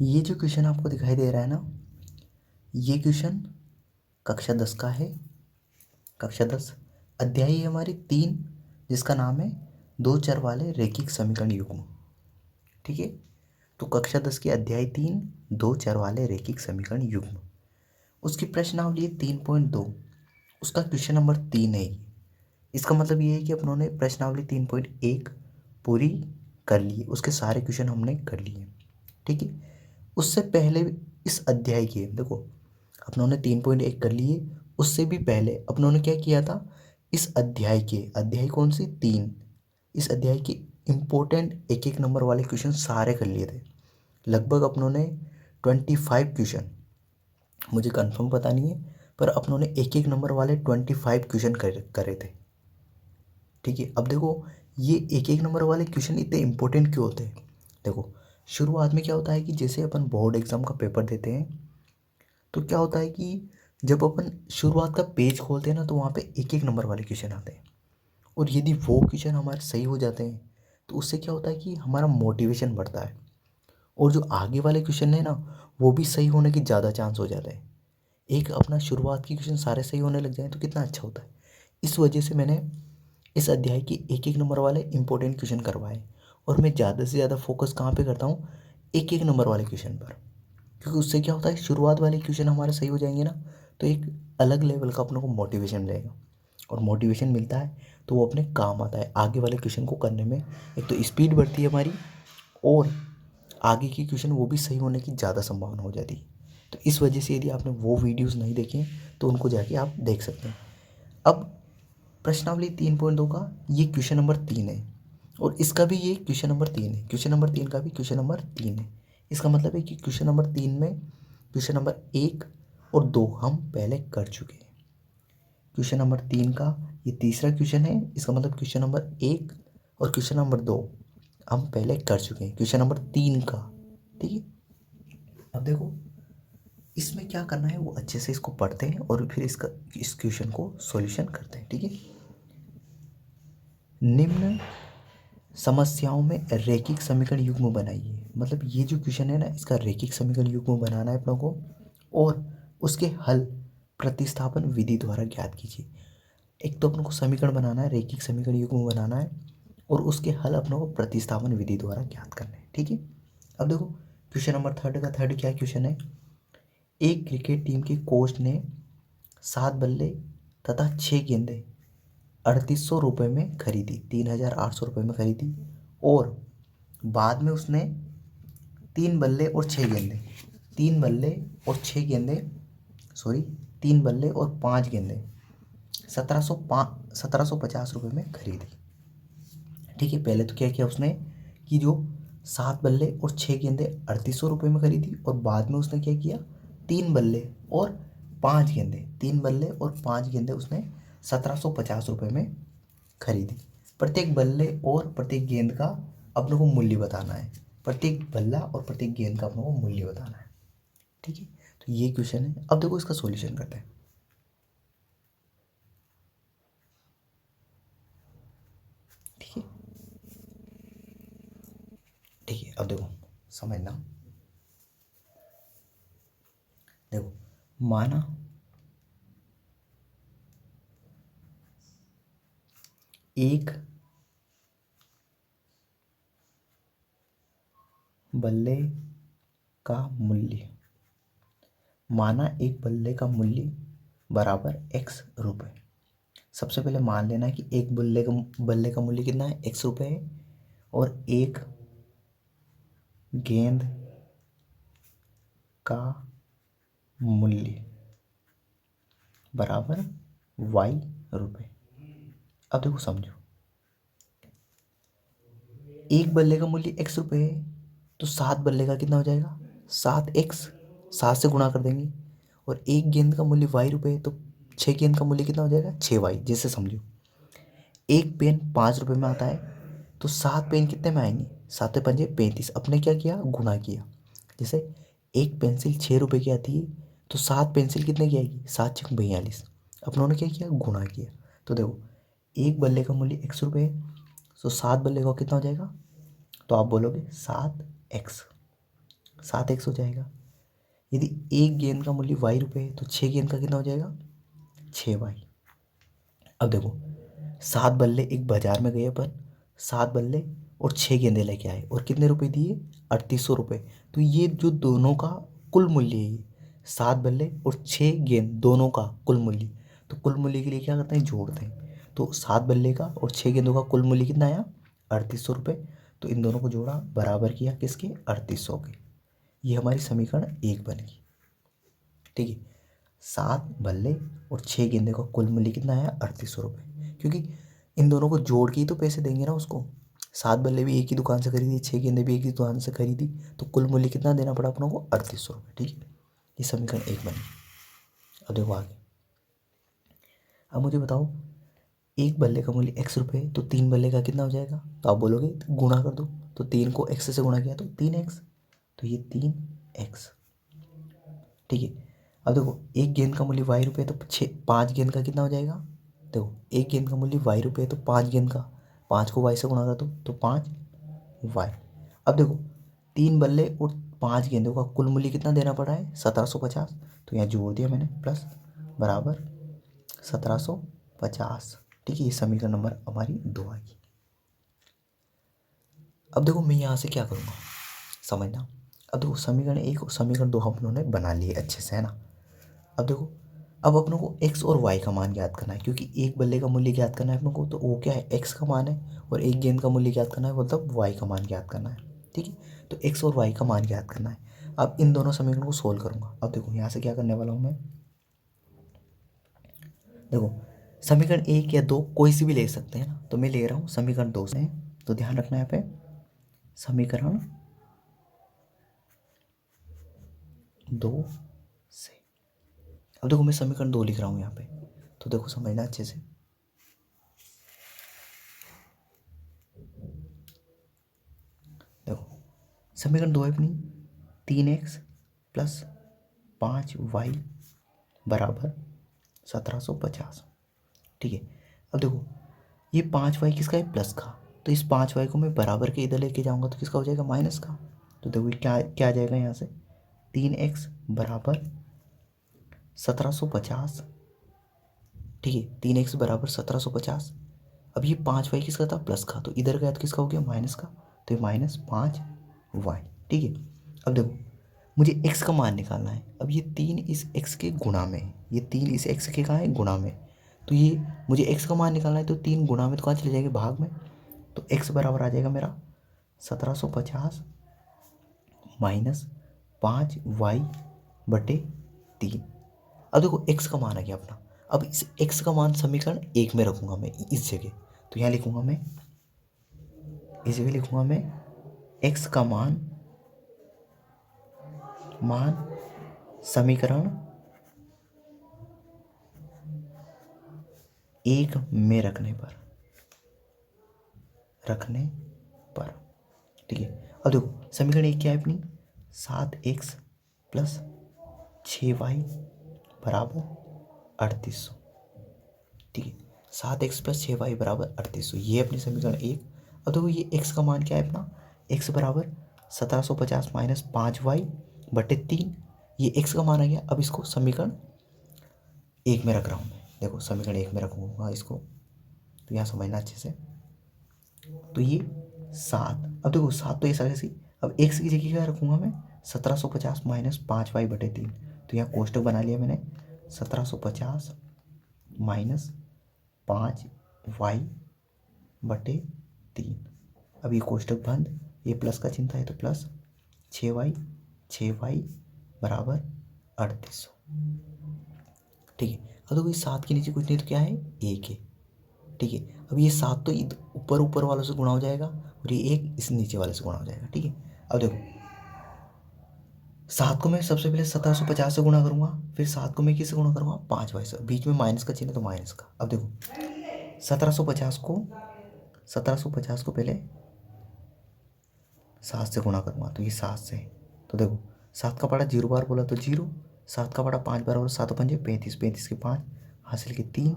ये जो क्वेश्चन आपको दिखाई दे रहा है ना, ये क्वेश्चन कक्षा 10 का है। कक्षा 10 अध्याय है हमारी 3, जिसका नाम है दो चर वाले रैखिक समीकरण युग्म। ठीक है, तो कक्षा 10 की अध्याय 3 दो चर वाले रैखिक समीकरण युग्म, उसकी प्रश्नावली 3.2, उसका क्वेश्चन नंबर 3 है ये। इसका मतलब ये है कि अपनों ने प्रश्नावली 3.1 पूरी कर ली है, उसके सारे क्वेश्चन हमने कर लिए। ठीक है, उससे पहले इस अध्याय के देखो अपनों ने 3.1 कर लिए, उससे भी पहले अपनों ने क्या किया था, इस अध्याय के, अध्याय कौन सी 3, इस अध्याय के इम्पोर्टेंट एक एक नंबर वाले क्वेश्चन सारे कर लिए थे। लगभग अपनों ने 25 क्वेश्चन, मुझे कंफर्म पता नहीं है, पर अपनों ने एक एक नंबर वाले 25 क्वेश्चन करे थे। ठीक है, अब देखो ये एक एक नंबर वाले क्वेश्चन इतने इंपॉर्टेंट क्यों होते हैं। देखो शुरुआत में क्या होता है कि जैसे अपन बोर्ड एग्जाम का पेपर देते हैं, तो क्या होता है कि जब अपन शुरुआत का पेज खोलते हैं ना, तो वहाँ पे एक एक नंबर वाले क्वेश्चन आते हैं, और यदि वो क्वेश्चन हमारे सही हो जाते हैं तो उससे क्या होता है कि हमारा मोटिवेशन बढ़ता है, और जो आगे वाले क्वेश्चन है ना, वो भी सही होने के ज़्यादा चांस हो जाते हैं। एक अपना शुरुआत की क्वेश्चन सारे सही होने लग जाए तो कितना अच्छा होता है। इस वजह से मैंने इस अध्याय के एक एक नंबर वाले इंपॉर्टेंट क्वेश्चन करवाए, और मैं ज़्यादा से ज़्यादा फोकस कहाँ पे करता हूँ, एक एक नंबर वाले क्वेश्चन पर, क्योंकि उससे क्या होता है शुरुआत वाले क्वेश्चन हमारे सही हो जाएंगे ना, तो एक अलग लेवल का अपने को मोटिवेशन मिलेगा, और मोटिवेशन मिलता है तो वो अपने काम आता है आगे वाले क्वेश्चन को करने में। एक तो स्पीड बढ़ती है हमारी, और आगे की क्वेश्चन वो भी सही होने की ज़्यादा संभावना हो जाती है। तो इस वजह से यदि आपने वो वीडियोस नहीं देखे तो उनको जाके आप देख सकते हैं। अब प्रश्नावली 3.2 का ये क्वेश्चन नंबर 3 है, और इसका भी ये क्वेश्चन नंबर 3 है, क्वेश्चन नंबर 3 का भी क्वेश्चन नंबर 3 है। इसका मतलब है कि क्वेश्चन नंबर 3 में क्वेश्चन नंबर 1 और 2 हम पहले कर चुके हैं। क्वेश्चन नंबर 3 का ये तीसरा क्वेश्चन है, इसका मतलब क्वेश्चन नंबर 1 और क्वेश्चन नंबर 2 हम पहले कर चुके हैं क्वेश्चन नंबर 3 का। ठीक है, अब देखो इसमें क्या करना है, वो अच्छे से इसको पढ़ते हैं और फिर इस क्वेश्चन को सॉल्यूशन करते हैं। ठीक है, निम्न समस्याओं में रैखिक समीकरण युग्म बनाइए। मतलब ये जो क्वेश्चन है ना, इसका रैखिक समीकरण युग्म बनाना है अपनों को, और उसके हल प्रतिस्थापन विधि द्वारा ज्ञात कीजिए। एक तो अपन को समीकरण बनाना है, रैखिक समीकरण युग्म बनाना है, और उसके हल अपनों को प्रतिस्थापन विधि द्वारा ज्ञात करने हैं। ठीक है, अब देखो क्वेश्चन नंबर थर्ड का थर्ड क्या क्वेश्चन है, एक क्रिकेट टीम के कोच ने 7 बल्ले तथा 6 गेंदें 3800 रुपये में खरीदी, 3800 रुपये में खरीदी, और बाद में उसने 3 बल्ले और 6 गेंदें, 3 बल्ले और 6 गेंदें, सॉरी 3 बल्ले और 5 गेंदें 1750 रुपये में खरीदी। ठीक है, पहले तो क्या किया उसने कि जो 7 बल्ले और 6 गेंदें 3800 रुपये में खरीदी, और बाद में उसने क्या किया, 3 बल्ले और 5 गेंदें, 3 बल्ले और 5 गेंदें उसने 1750 रुपये में खरीदी। प्रत्येक बल्ले और प्रत्येक गेंद का अपने को मूल्य बताना है, प्रत्येक बल्ला और प्रत्येक गेंद का अपने को मूल्य बताना है। ठीक है, तो ये क्वेश्चन है। अब देखो इसका सॉल्यूशन करते हैं। ठीक है, ठीक है, अब देखो समझना, देखो माना एक बल्ले का मूल्य, माना एक बल्ले का मूल्य बराबर x रुपये। सबसे पहले मान लेना कि एक बल्ले का मूल्य कितना है, x रुपये है, और एक गेंद का मूल्य बराबर y रुपये। अब देखो समझो, एक बल्ले का मूल्य x रुपये है, तो 7 बल्ले का कितना हो जाएगा, 7x, 7 से गुणा कर देंगे, और एक गेंद का मूल्य y रुपये है, तो 6 गेंद का मूल्य कितना हो जाएगा, 6y। जैसे समझो एक पेन 5 रुपये में आता है, तो 7 पेन कितने में आएंगे, 7×5 = 35। अपने क्या किया, गुणा किया। जैसे एक पेंसिल 6 रुपये की आती है, तो 7 पेंसिल कितने की आएगी, 7×42। अपनों ने क्या किया, गुणा किया। तो देखो एक बल्ले का मूल्य x रुपये है, तो 7 बल्ले का कितना हो जाएगा, तो आप बोलोगे 7x। 7x हो जाएगा। यदि एक गेंद का मूल्य y रुपये है तो 6 गेंद का कितना हो जाएगा, 6y। अब देखो 7 बल्ले एक बाजार में गए अपन, 7 बल्ले और 6 गेंदे लेके आए और कितने रुपए दिए, 3800 रुपये। तो ये जो दोनों का कुल मूल्य है, ये 7 बल्ले और 6 गेंद दोनों का कुल मूल्य। तो कुल मूल्य के लिए क्या करते हैं, जोड़ते हैं। तो 7 बल्ले का और 6 गेंदों का कुल मूल्य कितना आया, 3800 रुपये। तो इन दोनों को जोड़ा, बराबर किया किसके, 3800 के। ये हमारी समीकरण 1 बन गई। ठीक है, 7 बल्ले और 6 गेंदे का कुल मूल्य कितना आया, 3800 रुपये। क्योंकि इन दोनों को जोड़ के ही तो पैसे देंगे ना उसको। 7 बल्ले भी एक ही दुकान से खरीदी, 6 गेंदे भी एक ही दुकान से खरीदी, तो कुल मूल्य कितना देना पड़ा अपनों को, 3800 रुपये। ठीक है, ये समीकरण 1 बनी। अब देखो आगे, अब मुझे बताओ एक बल्ले का मूल्य x रुपये, तो 3 बल्ले का कितना हो जाएगा। तो आप बोलोगे गुणा कर दो, तो 3 को x से गुणा किया तो 3x, तो ये 3x। ठीक है, अब देखो एक गेंद का मूल्य y रुपये, तो 5 गेंद का कितना हो जाएगा। देखो एक गेंद का मूल्य y रुपये, तो 5 गेंद का, 5 को y से गुणा कर दो तो 5y। अब देखो 3 बल्ले और 5 गेंदों का कुल मूल्य कितना देना पड़ा है, 1750। तो यहाँ जोड़ दिया मैंने, प्लस बराबर 1750। ठीक है, ये समीकरण नंबर हमारी 2 आएगी। अब देखो मैं यहाँ से क्या करूँगा, समझना। अब देखो समीकरण 1 और समीकरण 2 हम लोगों ने बना लिए अच्छे से, है ना। अब देखो, अब अपनों को x और y का मान ज्ञात करना है, क्योंकि एक बल्ले का मूल्य ज्ञात करना है अपनों को, तो वो क्या है, x का मान है, और एक गेंद का मूल्य ज्ञात करना है, मतलब y का मान ज्ञात करना है। ठीक है, तो x और y का मान ज्ञात करना है। अब इन दोनों समीकरण को सोल्व करूँगा। अब देखो यहाँ से क्या करने वाला हूँ मैं, देखो समीकरण 1 या 2 कोई सी भी ले सकते हैं ना, तो मैं ले रहा हूँ समीकरण 2 से। तो ध्यान रखना यहाँ पे, समीकरण 2 से। अब देखो मैं समीकरण 2 लिख रहा हूँ यहाँ पे, तो देखो समझना अच्छे से। देखो समीकरण 2 है अपनी 3x प्लस 5y बराबर 1750। ठीक है, अब देखो ये 5y किसका है, प्लस का, तो इस 5y को मैं बराबर के इधर लेके जाऊंगा तो किसका हो जाएगा, माइनस का। तो देखो ये क्या क्या आ जाएगा यहाँ से, 3x बराबर 1750। ठीक है, 3x बराबर 1750। अब ये 5y किसका था, प्लस का, तो इधर गया तो किसका हो गया, माइनस का, तो ये -5y। ठीक है, अब देखो मुझे x का मान निकालना है। अब ये 3 इस x के गुणा में है, ये 3 इस x के कहाँ है, गुणा में। तो ये मुझे x का मान निकालना है, तो 3 गुणा में तो कहाँ चले जाएंगे, भाग में। तो x बराबर आ जाएगा मेरा 1750 माइनस 5y/3। अब देखो x का मान आ गया अपना। अब इस x का मान समीकरण 1 में रखूंगा मैं इस जगह, तो यहाँ लिखूंगा मैं, इस जगह लिखूंगा मैं x का मान समीकरण 1 में रखने पर। ठीक है, अब देखो समीकरण 1 क्या है अपनी, 7x प्लस 6y बराबर 3800। ठीक है, 7x प्लस 6y बराबर 3800, ये अपनी समीकरण 1। अब देखो ये x का मान क्या है अपना, x बराबर 1750 माइनस 5y/3, ये x का मान आ गया। अब इसको समीकरण 1 में रख रहा हूँ मैं, देखो समीकरण 1 में रखूँगा इसको, तो यहाँ समझना अच्छे से। तो ये 7, अब देखो 7 तो ऐसा कैसे, अब x की जगह क्या रखूँगा मैं, 1750 माइनस 5y/3, तो यहाँ कोष्टक बना लिया मैंने, 1750 माइनस 5y/3। अब ये कोष्टक बंद, ये प्लस का चिन्ह है तो प्लस 6y बराबर 3800। ठीक है, अब देखो ये 7 के नीचे कुछ नहीं तो क्या है, 1 है। ठीक है, अब ये 7 तो ऊपर वालों से गुणा हो जाएगा, और ये 1 इस नीचे वाले से गुणा हो जाएगा। ठीक है, अब देखो 7 को मैं सबसे पहले 1750 से गुणा करूँगा, फिर 7 को मैं किससे गुणा करूँगा, 5y से, बीच में माइनस का चिन्ह तो माइनस का। अब देखो 1750 को पहले 7 से गुणा करूँगा, तो ये 7 से, तो देखो 7 का पड़ा 0 बार बोला तो 0, 7 का पड़ा 5 बार बोला, 7 पंजे 35, 35 के 5 हासिल के 3,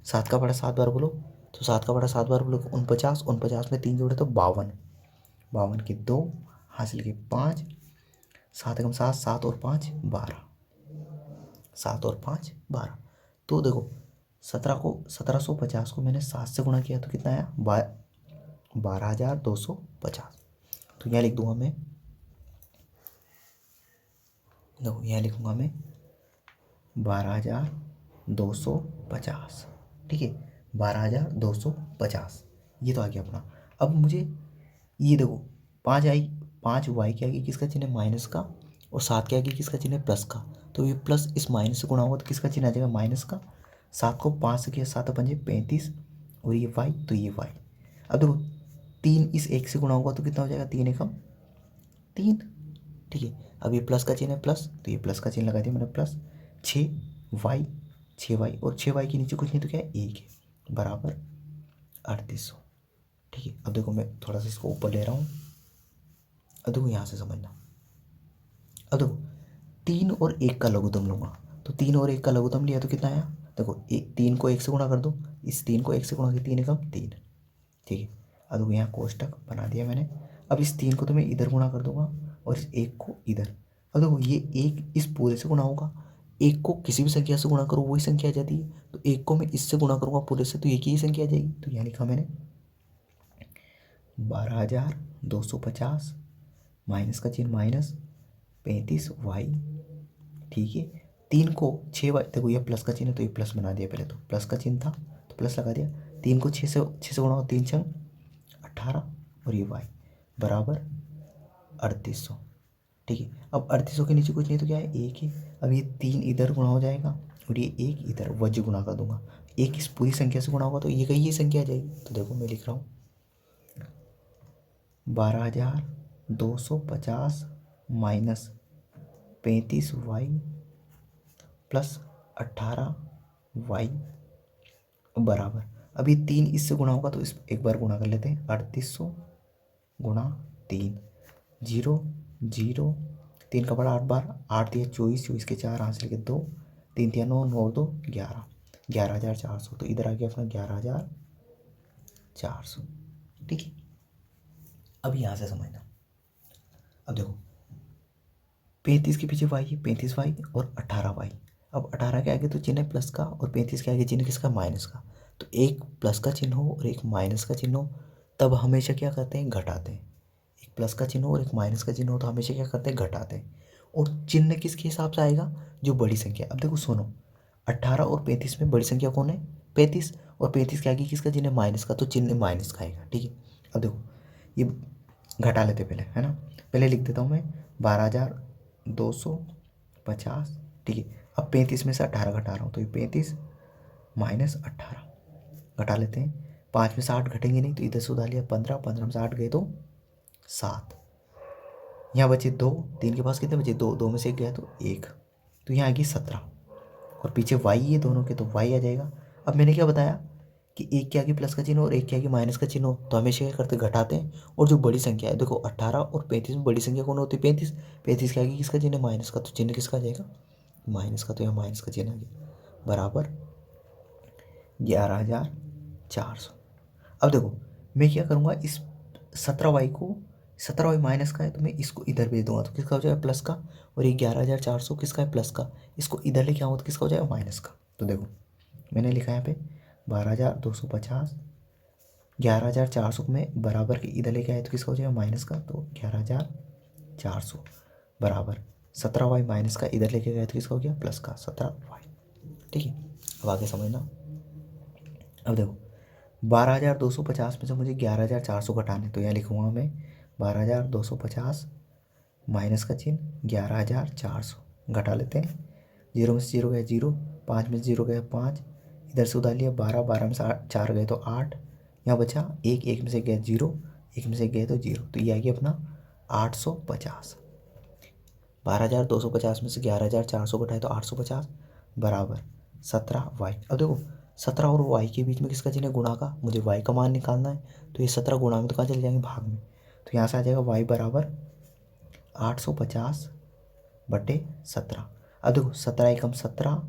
7 का पड़ा 7 बार बोलो, तो 7 का पड़ा 7 बार बोलो 49, 49 में 3 जोड़े तो 52, 52 के 2 हासिल के 5, 7 एकम 7, 7 और 5 12, 7 और 5 12। तो देखो 1750 को मैंने 7 से गुणा किया तो कितना आया 12,250। तो यहाँ लिख दूंगा मैं, देखो यहाँ लिखूंगा मैं 12,250। ठीक है, 12,250 ये तो आ गया अपना। अब मुझे ये देखो 5 वाई के आगे किसका चिन्ह है माइनस का, और 7 के आगे किसका चिन्ह है प्लस का। तो ये प्लस इस माइनस से गुणा होगा तो किसका चिन्ह आ जाएगा माइनस का। 7 को 5 से किया 7 पंजे 35, और ये वाई तो ये वाई। अब देखो 3 इस 1 से गुणा होगा तो कितना हो जाएगा 3 एकम 3। ठीक है, अब ये प्लस का चिन्ह है प्लस, तो ये प्लस का चिन्ह लगा दिया मैंने प्लस। 6 वाई, 6 वाई, और 6 वाई के नीचे कुछ नहीं तो क्या है 1 है, बराबर 3800। ठीक है, अब देखो मैं थोड़ा सा इसको ऊपर ले रहा हूँ। अब देखो यहाँ से समझना, अब देखो 3 और 1 का लघुत्तम लूँगा, तो 3 और 1 का लघुत्तम लिया तो कितना आया, देखो 3 को 1 से गुणा कर दो, इस 3 को 1 से गुणा किया 3 एकम 3। ठीक है, अब देखो यहाँ कोष्टक बना दिया मैंने। अब इस 3 को तो मैं इधर गुणा कर दूंगा और इस 1 को इधर। अब देखो ये 1 इस पूरे से गुणा होगा, 1 को किसी भी संख्या से गुणा करो वही संख्या आ जाती है, तो 1 को मैं इससे गुणा करूँगा पूरे से तो एक ही संख्या आ जाएगी। तो यहाँ लिखा मैंने 12,250 माइनस का चिन्ह माइनस 35 वाई। ठीक है, 3 को 6 वाई, देखो ये प्लस का चिन्ह है तो ये प्लस बना दिया, पहले तो प्लस का चिन्ह था तो प्लस लगा दिया। 3 को 6 से गुणा हो 3 छंग 18, और ये वाई बराबर 3800। ठीक है, अब 3800 के नीचे कुछ नहीं तो क्या है 1 है। अब ये 3 इधर गुणा हो जाएगा और ये 1 इधर वज्र गुणा कर दूंगा, 1 इस पूरी संख्या से गुणा होगा तो ये कहीं ये संख्या आ जाएगी। तो देखो मैं लिख रहा हूँ 12,250 माइनस 35 वाई प्लस 18 वाई बराबर, अब ये 3 इससे गुणा होगा तो इस एक बार गुणा कर लेते हैं, 3800 गुणा 3, 0 0, 3 का बड़ा 8 बार 8 दिया 24, 24 के 4 हाथ से लेके 2, 3 तिया 9, 9 2 11, 11,400। तो इधर आ गया अपना 11,400। ठीक है, अब यहाँ से समझना, अब देखो 35 के पीछे वाई है 35 वाई और 18 वाई। अब 18 के आगे तो चिन्ह है प्लस का और 35 के आगे चिन्ह किसका माइनस का। तो एक प्लस का चिन्ह हो और एक माइनस का चिन्ह हो तब हमेशा क्या करते हैं घटाते हैं। एक प्लस का चिन्ह हो और एक माइनस का चिन्ह हो तो हमेशा क्या करते हैं घटाते हैं। और चिन्ह किसके हिसाब से आएगा, जो बड़ी संख्या। अब देखो सुनो 18 और 35 में बड़ी संख्या कौन है 35, और 35 के आगे किसका चिन्ह है माइनस का, तो चिन्ह माइनस का आएगा। ठीक है, अब देखो ये घटा लेते पहले, है ना, पहले लिख देता हूँ मैं 12,250। ठीक है, अब 35 में से 18 घटा रहा हूँ तो ये 35 माइनस 18 घटा लेते हैं। 5 में से 8 घटेंगे नहीं तो इधर से उधार लिया 15, 15 में से 8 गए तो 7, यहाँ बचे 2, 3 के पास कितने बचे 2, 2 में से 1 गया तो 1, तो यहाँ आ गई 17, और पीछे वाई है दोनों के तो वाई आ जाएगा। अब मैंने क्या बताया कि एक के आगे प्लस का चिन्ह और एक के आगे माइनस का चिन्ह हो तो हमेशा क्या करते घटाते हैं। और जो बड़ी संख्या है देखो 18 और 35 में बड़ी संख्या कौन होती है 35, 35 के आगे किसका चिन्ह माइनस का, तो चिन्ह किसका आ जाएगा माइनस का, तो यहाँ माइनस का चिन्ह आ गया बराबर 11,400। अब देखो मैं क्या करूँगा इस 17 वाई को, 17 वाई माइनस का है तो मैं इसको इधर भेज दूंगा तो किसका हो जाएगा प्लस का, और ये 11,400 किसका है प्लस का, इसको इधर लेके आऊँ तो किसका हो जाएगा माइनस का। तो देखो मैंने लिखा है यहाँ पे 12,250, 11,400 में बराबर के इधर लेके आए तो किसका हो जाएगा माइनस का, तो 11,400 बराबर 17 वाई माइनस का इधर लेके गए तो किसका हो गया प्लस का 17 वाई। ठीक है, अब आगे समझना। अब देखो 12,250 में से मुझे 11,400 घटाने, तो यहाँ लिखूँगा मैं 12,250 माइनस का चिन्ह 11,400 घटा लेते हैं। 0 में से 0 गया 0, 5 में से 0 गया 5, इधर से उधार लिया 12, 12 में से 4 गए तो 8, यहाँ बचा 1, 1 में से गया 0, 1 में से गए तो 0, तो ये आ गया अपना 850। 12,250 में से 11,400 घटाए तो 850 बराबर 17 वाई। अब देखो 17 और वाई के बीच में किसका चिन्ह है गुणा का, मुझे वाई का मान निकालना है तो ये 17 गुणा में तो कहाँ चले जाएंगे भाग में, तो यहाँ से आ जाएगा वाई बराबर 850 बटे 17। अब देखो 17 एकम 17,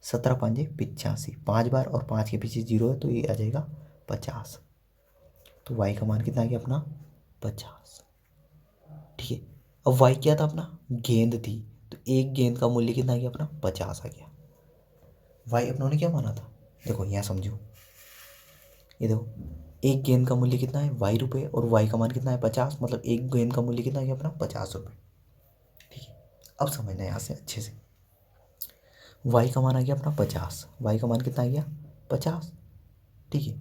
17 पंजे 85, 5 बार और 5 के पीछे 0 है तो ये आ जाएगा 50, तो वाई का मान कितना आ गया अपना 50। ठीक है, अब वाई क्या था अपना, गेंद थी, तो एक गेंद का मूल्य कितना आ गया अपना, 50 आ गया। वाई अपनों ने क्या माना था, देखो यहाँ समझो, ये देखो एक गेंद का मूल्य कितना है, वाई रुपये, और वाई का मान कितना है, 50, मतलब एक गेंद का मूल्य कितना आ गया अपना, 50 रुपये। ठीक है, अब समझना यहाँ से अच्छे से, वाई का मान आ गया अपना 50, वाई का मान कितना आ गया 50। ठीक है,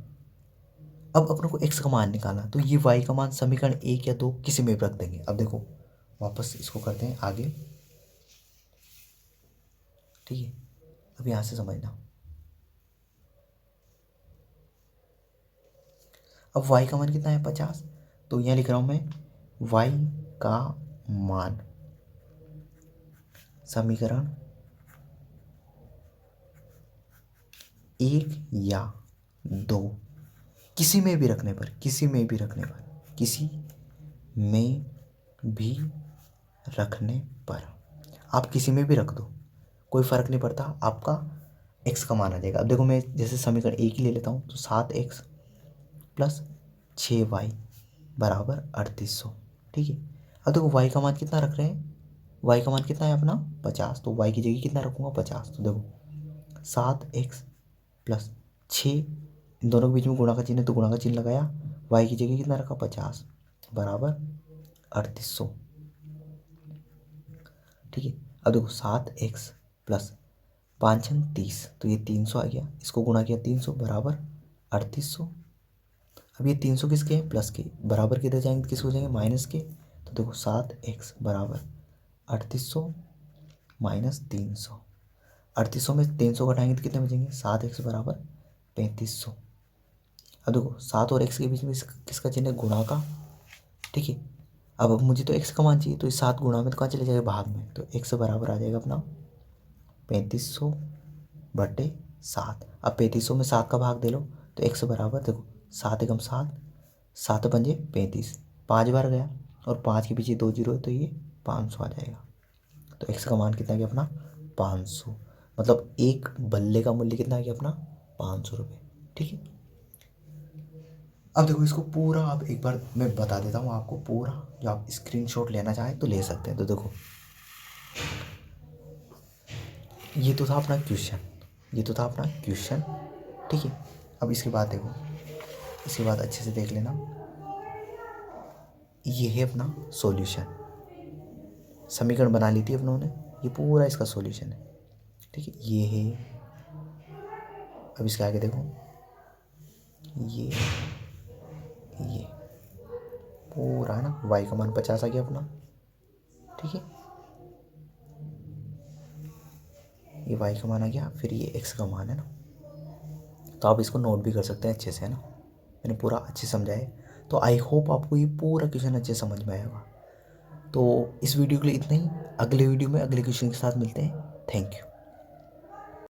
अब अपने को एक्स का मान निकालना, तो ये वाई का मान समीकरण 1 या 2 किसी में भी रख देंगे। अब देखो वापस इसको करते हैं आगे। ठीक है, अब यहाँ से समझना, अब y का मान कितना है 50, तो यहाँ लिख रहा हूँ मैं y का मान समीकरण 1 या 2 किसी में भी रखने पर, किसी में भी रखने पर, किसी में भी रखने पर, आप किसी में भी रख दो, कोई फ़र्क नहीं पड़ता, आपका x का मान आ जाएगा। अब देखो मैं जैसे समीकरण 1 ही ले लेता हूँ, तो 7x प्लस 6y बराबर 3800। ठीक है, अब देखो y का मान कितना रख रहे हैं, y का मान कितना है अपना 50, तो y की जगह कितना रखूँगा 50, तो देखो 7x प्लस 6, इन दोनों के बीच में गुणा का चिन्ह है, तो गुणा का चिन्ह लगाया, y की जगह कितना रखा 50 बराबर 3800। ठीक है, अब देखो 7x प्लस 5 30, तो ये 300 आ गया, इसको गुणा किया 300 बराबर 3800। अब ये 300 किसके हैं, प्लस के, बराबर किधर जाएंगे तो किसको जाएंगे, माइनस के, तो देखो 7x बराबर 3800 माइनस 300, 3800 में 300 घटाएंगे तो कितने बचेंगे, 7x बराबर 3500। अब देखो 7 और x के बीच में किसका चिन्ह है, गुणा का। ठीक है, अब मुझे तो x का मान चाहिए, तो इस 7 गुणा में तो कहाँ चले जाएगा, भाग में, तो x बराबर आ जाएगा अपना 3500 बटे 7। अब 3500 में 7 का भाग दे लो, तो x बराबर देखो 7 एकम 7, 7 पंजे 35, 5 बार गया, और 5 के पीछे 2 जीरो है, तो ये 500 आ जाएगा। तो x का मान कितना गया अपना 500, मतलब एक बल्ले का मूल्य कितना गया अपना 500 रुपये। ठीक है, अब देखो इसको पूरा आप एक बार मैं बता देता हूँ आपको पूरा, जो आप स्क्रीनशॉट लेना चाहें तो ले सकते हैं। तो देखो ये तो था अपना क्वेश्चन, ये तो था अपना क्वेश्चन। ठीक है, अब इसके बाद देखो, इसके बाद अच्छे से देख लेना, ये है अपना सॉल्यूशन, समीकरण बना ली थी अपनों ने, ये पूरा इसका सॉल्यूशन है। ठीक है, ये है, अब इसके आगे देखो, ये पूरा ना y का मान 50 आ गया अपना। ठीक है, ये y का मान आ गया, फिर ये x का मान है ना, तो आप इसको नोट भी कर सकते हैं अच्छे से, है ना, मैंने पूरा अच्छे समझाया। तो आई होप आपको ये पूरा क्वेश्चन अच्छे समझ में आएगा। तो इस वीडियो के लिए इतना ही, अगले वीडियो में अगले क्वेश्चन के साथ मिलते हैं। Thank you.